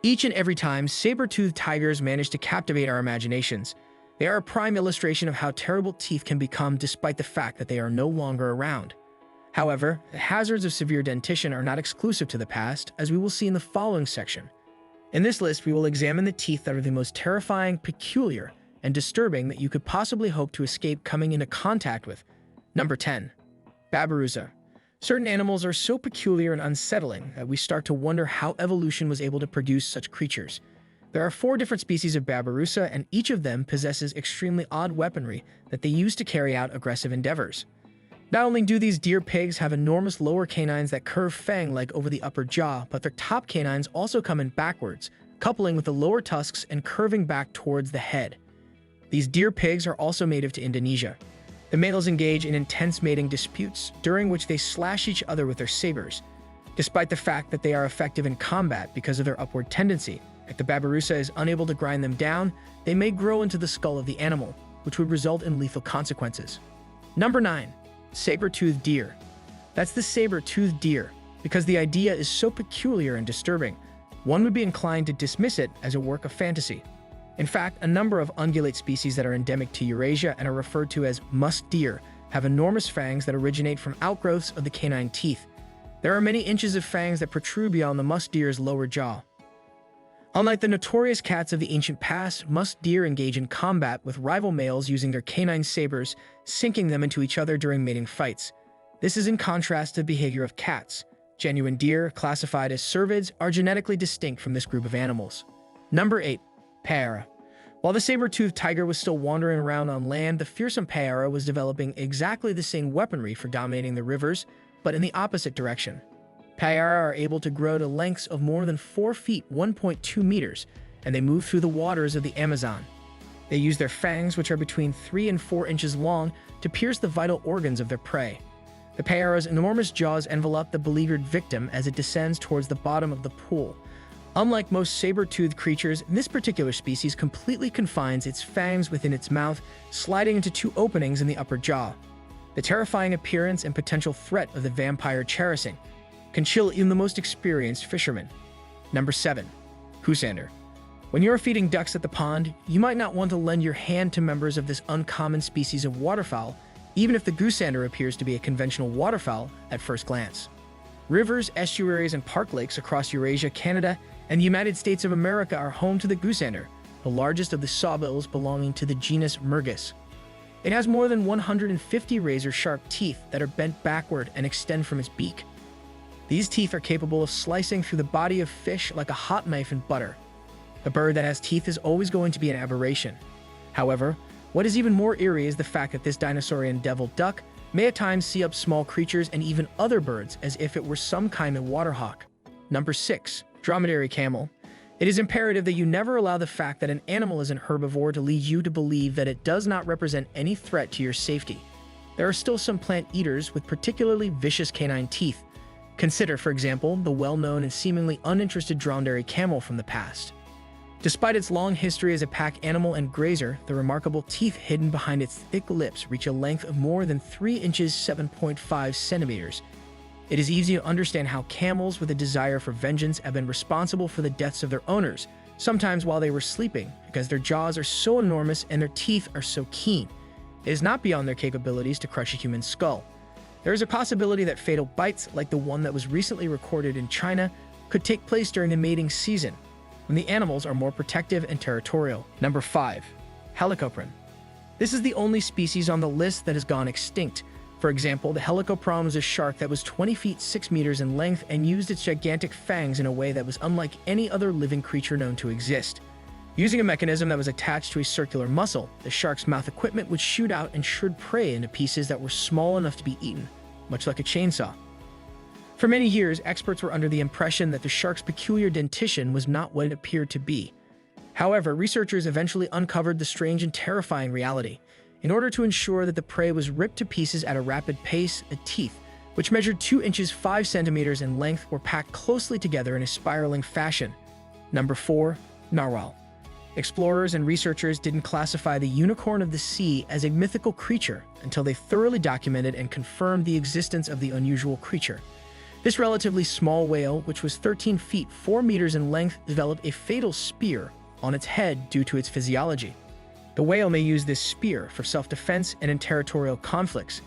Each and every time, saber-toothed tigers manage to captivate our imaginations. They are a prime illustration of how terrible teeth can become despite the fact that they are no longer around. However, the hazards of severe dentition are not exclusive to the past, as we will see in the following section. In this list, we will examine the teeth that are the most terrifying, peculiar, and disturbing that you could possibly hope to escape coming into contact with. Number 10. Babirusa. Certain animals are so peculiar and unsettling that we start to wonder how evolution was able to produce such creatures. There are 4 different species of Babirusa, and each of them possesses extremely odd weaponry that they use to carry out aggressive endeavors. Not only do these deer pigs have enormous lower canines that curve fang-like over the upper jaw, but their top canines also come in backwards, coupling with the lower tusks and curving back towards the head. These deer pigs are also native to Indonesia. The males engage in intense mating disputes, during which they slash each other with their sabers. Despite the fact that they are effective in combat because of their upward tendency, if the Babirusa is unable to grind them down, they may grow into the skull of the animal, which would result in lethal consequences. Number 9. Saber-toothed deer. That's the saber-toothed deer, because the idea is so peculiar and disturbing, one would be inclined to dismiss it as a work of fantasy. In fact, a number of ungulate species that are endemic to Eurasia and are referred to as musk deer have enormous fangs that originate from outgrowths of the canine teeth. There are many inches of fangs that protrude beyond the musk deer's lower jaw. Unlike the notorious cats of the ancient past, musk deer engage in combat with rival males using their canine sabers, sinking them into each other during mating fights. This is in contrast to the behavior of cats. Genuine deer, classified as cervids, are genetically distinct from this group of animals. Number 8. Payara. While the saber-toothed tiger was still wandering around on land, the fearsome Payara was developing exactly the same weaponry for dominating the rivers, but in the opposite direction. Payara are able to grow to lengths of more than 4 feet (1.2 meters), and they move through the waters of the Amazon. They use their fangs, which are between 3 and 4 inches long, to pierce the vital organs of their prey. The Payara's enormous jaws envelop the beleaguered victim as it descends towards the bottom of the pool. Unlike most saber-toothed creatures, this particular species completely confines its fangs within its mouth, sliding into 2 openings in the upper jaw. The terrifying appearance and potential threat of the vampire characin can chill even the most experienced fishermen. Number 7. Goosander. When you're feeding ducks at the pond, you might not want to lend your hand to members of this uncommon species of waterfowl, even if the goosander appears to be a conventional waterfowl at first glance. Rivers, estuaries, and park lakes across Eurasia, Canada, and the United States of America are home to the goosander, the largest of the sawbills belonging to the genus Mergus. It has more than 150 razor-sharp teeth that are bent backward and extend from its beak. These teeth are capable of slicing through the body of fish like a hot knife in butter. A bird that has teeth is always going to be an aberration. However, what is even more eerie is the fact that this dinosaurian devil duck may at times see up small creatures and even other birds as if it were some kind of waterhawk. Number 6. Dromedary camel. It is imperative that you never allow the fact that an animal is an herbivore to lead you to believe that it does not represent any threat to your safety. There are still some plant eaters with particularly vicious canine teeth. Consider, for example, the well-known and seemingly uninterested dromedary camel from the past. Despite its long history as a pack animal and grazer, the remarkable teeth hidden behind its thick lips reach a length of more than 3 inches (7.5 centimeters). It is easy to understand how camels with a desire for vengeance have been responsible for the deaths of their owners, sometimes while they were sleeping, because their jaws are so enormous and their teeth are so keen. It is not beyond their capabilities to crush a human skull. There is a possibility that fatal bites, like the one that was recently recorded in China, could take place during the mating season, when the animals are more protective and territorial. Number 5. Helicopteran. This is the only species on the list that has gone extinct. For example, the helicopteran was a shark that was 20 feet 6 meters in length and used its gigantic fangs in a way that was unlike any other living creature known to exist. Using a mechanism that was attached to a circular muscle, the shark's mouth equipment would shoot out and shred prey into pieces that were small enough to be eaten, much like a chainsaw. For many years, experts were under the impression that the shark's peculiar dentition was not what it appeared to be. However, researchers eventually uncovered the strange and terrifying reality. In order to ensure that the prey was ripped to pieces at a rapid pace, the teeth, which measured 2 inches 5 centimeters in length, were packed closely together in a spiraling fashion. Number 4. Narwhal. Explorers and researchers didn't classify the unicorn of the sea as a mythical creature until they thoroughly documented and confirmed the existence of the unusual creature. This relatively small whale, which was 13 feet 4 meters in length, developed a fatal spear on its head due to its physiology. The whale may use this spear for self-defense and in territorial conflicts.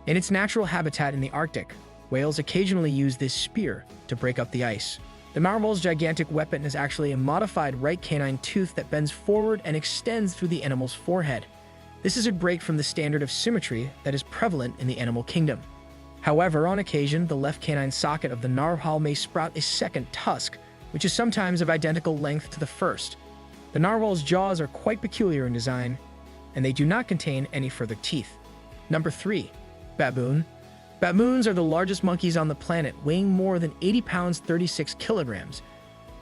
In its natural habitat in the Arctic, whales occasionally use this spear to break up the ice. The narwhal's gigantic weapon is actually a modified right canine tooth that bends forward and extends through the animal's forehead. This is a break from the standard of symmetry that is prevalent in the animal kingdom. However, on occasion, the left canine socket of the narwhal may sprout a second tusk, which is sometimes of identical length to the first. The narwhal's jaws are quite peculiar in design, and they do not contain any further teeth. Number 3. Baboon. Baboons are the largest monkeys on the planet, weighing more than 80 pounds 36 kilograms.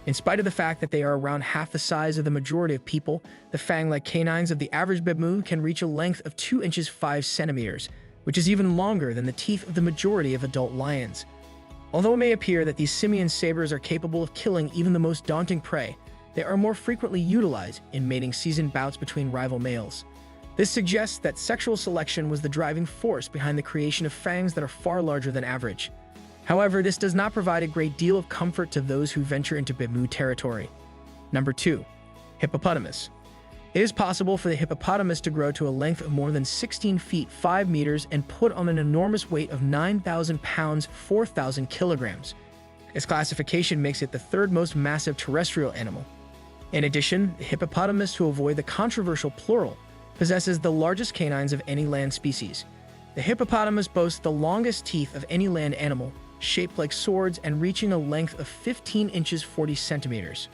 In spite of the fact that they are around half the size of the majority of people, the fang-like canines of the average baboon can reach a length of 2 inches 5 centimeters, which is even longer than the teeth of the majority of adult lions. Although it may appear that these simian sabers are capable of killing even the most daunting prey, they are more frequently utilized in mating season bouts between rival males. This suggests that sexual selection was the driving force behind the creation of fangs that are far larger than average. However, this does not provide a great deal of comfort to those who venture into baboon territory. Number 2. Hippopotamus. It is possible for the hippopotamus to grow to a length of more than 16 feet 5 meters and put on an enormous weight of 9,000 pounds 4,000 kilograms. Its classification makes it the third most massive terrestrial animal. In addition, the hippopotamus, to avoid the controversial plural, possesses the largest canines of any land species. The hippopotamus boasts the longest teeth of any land animal, shaped like swords and reaching a length of 15 inches 40 centimeters.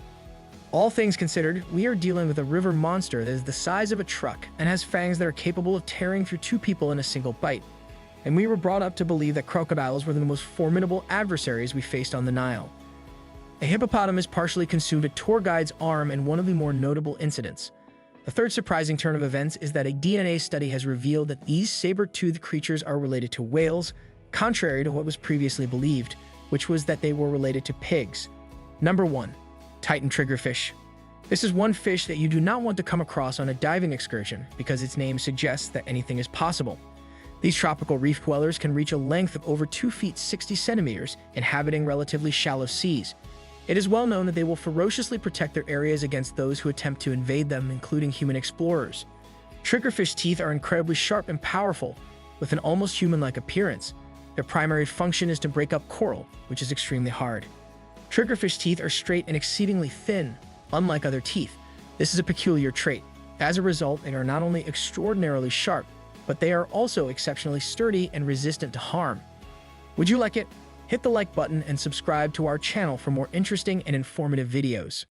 All things considered, we are dealing with a river monster that is the size of a truck and has fangs that are capable of tearing through 2 people in a single bite. And we were brought up to believe that crocodiles were the most formidable adversaries we faced on the Nile. A hippopotamus partially consumed a tour guide's arm in one of the more notable incidents. The third surprising turn of events is that a DNA study has revealed that these saber-toothed creatures are related to whales, contrary to what was previously believed, which was that they were related to pigs. Number 1. Titan triggerfish. This is one fish that you do not want to come across on a diving excursion because its name suggests that anything is possible. These tropical reef dwellers can reach a length of over 2 feet 60 centimeters, inhabiting relatively shallow seas. It is well known that they will ferociously protect their areas against those who attempt to invade them, including human explorers. Triggerfish teeth are incredibly sharp and powerful, with an almost human-like appearance. Their primary function is to break up coral, which is extremely hard. Triggerfish teeth are straight and exceedingly thin, unlike other teeth. This is a peculiar trait. As a result, they are not only extraordinarily sharp, but they are also exceptionally sturdy and resistant to harm. Would you like it? Hit the like button and subscribe to our channel for more interesting and informative videos.